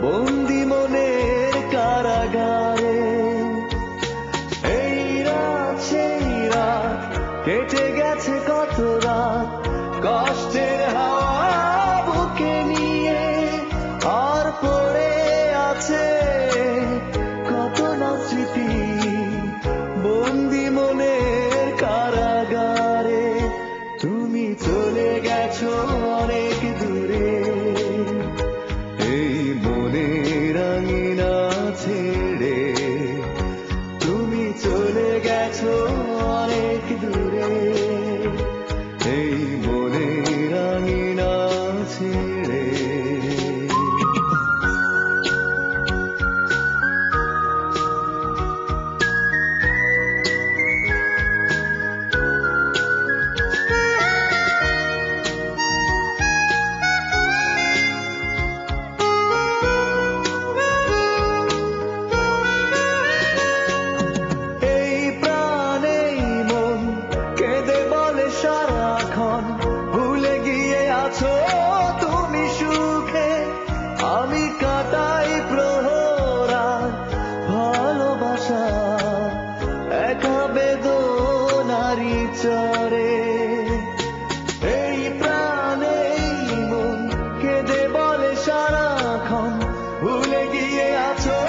বন্দি মনের কারাগারে। এই রাত সেই রাত, কেটে গেছে কত রাত, কষ্টের হাওয়া বুকে নিয়ে, আর পড়ে আছে কত না স্মৃতি বন্দি মনের কারাগারে। তুমি চলে গেছো অনেক দূরে, এই মনের আঙিনা ছেড়ে। তুমি চলে গেছো অনেক দূরে, এই মনের আঙিনা ছেড়ে। সারাক্ষণ ভুলে গিয়ে আছো তুমি সুখে, আমি কাটাই প্রহরার ভালোবাসা একা বেদনারি চরে। এই প্রাণে মন কেঁদে বলে সারাক্ষণ ভুলে গিয়ে আছো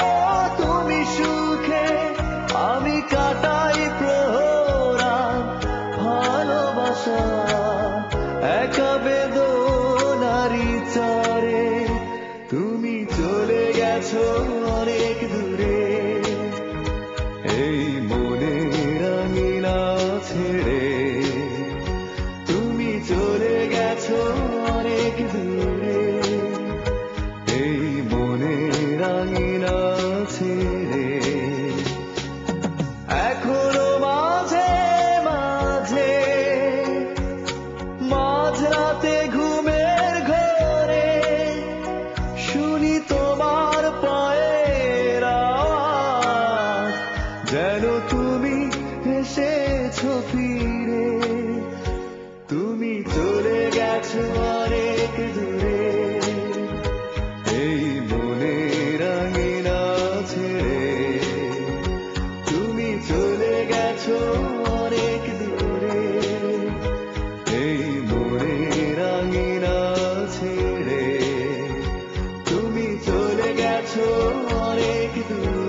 তুমি সুখে, আমি কাটাই প্রহরার ভালোবাসা একা বেদনারি চরে। তুমি চলে গেছো অনেক দূরে, এই মনের আঙিনা ছেড়ে। তুমি চলে গেছো অনেক দূরে, এই মনের আঙিনা ছেড়ে। এখনো মাঝে মাঝে মাঝরাতে ঘুমের ঘরে শুনি তোমার পায়ের আওয়াজ, যেন তুমি এসেছো ফিরে। তুমি চলে গেছো অনেক দূরে, এই মনের আঙিনা ছেড়ে। তুমি চলে গেছো অনেক দূরে, এই মনের আঙিনা ছেড়ে। তুমি চলে গেছো অনেক দূরে।